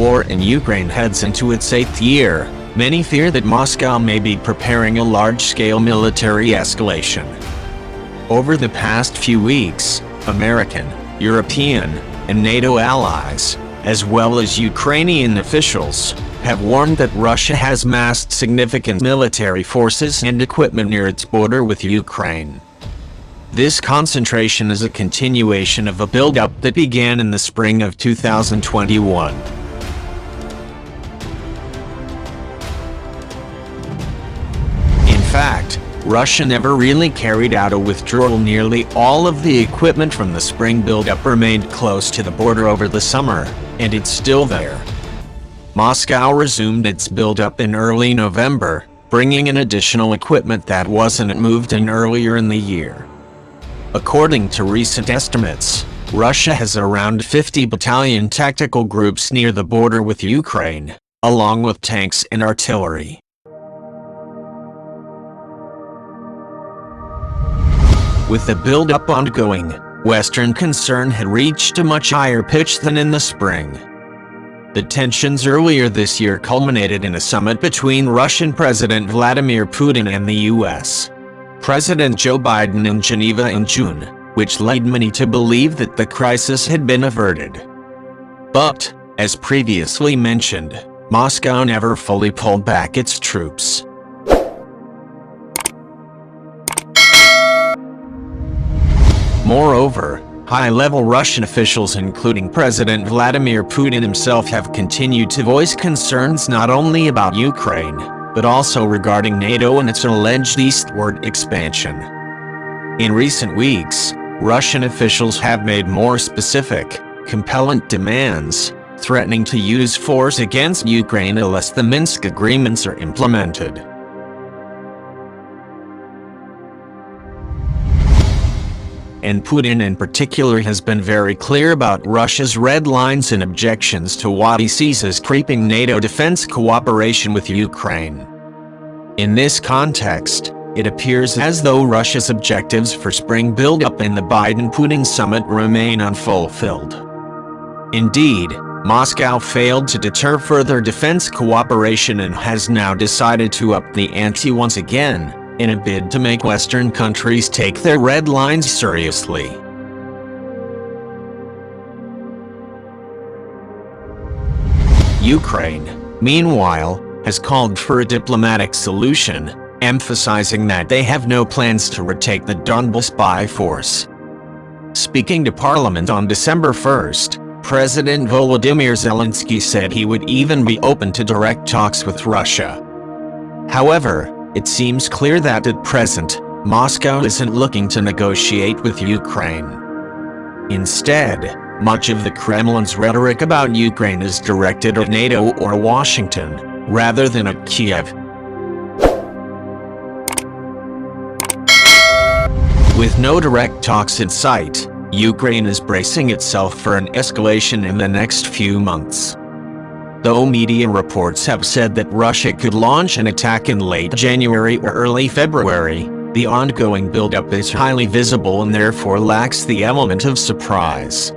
war in Ukraine heads into its 8th year, many fear that Moscow may be preparing a large-scale military escalation. Over the past few weeks, American, European, and NATO allies, as well as Ukrainian officials, have warned that Russia has massed significant military forces and equipment near its border with Ukraine. This concentration is a continuation of a buildup that began in the spring of 2021. In fact, Russia never really carried out a withdrawal. Nearly all of the equipment from the spring buildup remained close to the border over the summer, and it's still there. Moscow resumed its buildup in early November, bringing in additional equipment that wasn't moved in earlier in the year. According to recent estimates, Russia has around 50 battalion tactical groups near the border with Ukraine, along with tanks and artillery. With the build-up ongoing, Western concern had reached a much higher pitch than in the spring. The tensions earlier this year culminated in a summit between Russian President Vladimir Putin and the U.S. President Joe Biden in Geneva in June, which led many to believe that the crisis had been averted. But, as previously mentioned, Moscow never fully pulled back its troops. Moreover, high-level Russian officials, including President Vladimir Putin himself, have continued to voice concerns not only about Ukraine, but also regarding NATO and its alleged eastward expansion. In recent weeks, Russian officials have made more specific, compelling demands, threatening to use force against Ukraine unless the Minsk agreements are implemented. And Putin in particular has been very clear about Russia's red lines and objections to what he sees as creeping NATO defense cooperation with Ukraine. In this context, it appears as though Russia's objectives for spring buildup in the Biden-Putin summit remain unfulfilled. Indeed, Moscow failed to deter further defense cooperation and has now decided to up the ante once again, in a bid to make Western countries take their red lines seriously. Ukraine, meanwhile, has called for a diplomatic solution, emphasizing that they have no plans to retake the Donbas by force. Speaking to Parliament on December 1st, President Volodymyr Zelensky said he would even be open to direct talks with Russia. However, it seems clear that at present, Moscow isn't looking to negotiate with Ukraine. Instead, much of the Kremlin's rhetoric about Ukraine is directed at NATO or Washington, rather than at Kiev. With no direct talks in sight, Ukraine is bracing itself for an escalation in the next few months. Though media reports have said that Russia could launch an attack in late January or early February, the ongoing buildup is highly visible and therefore lacks the element of surprise.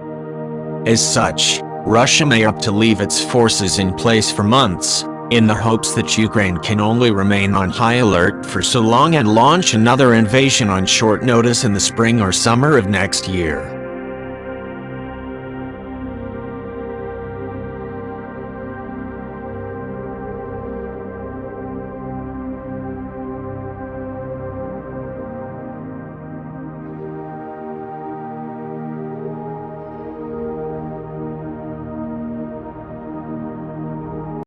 As such, Russia may opt to leave its forces in place for months, in the hopes that Ukraine can only remain on high alert for so long and launch another invasion on short notice in the spring or summer of next year.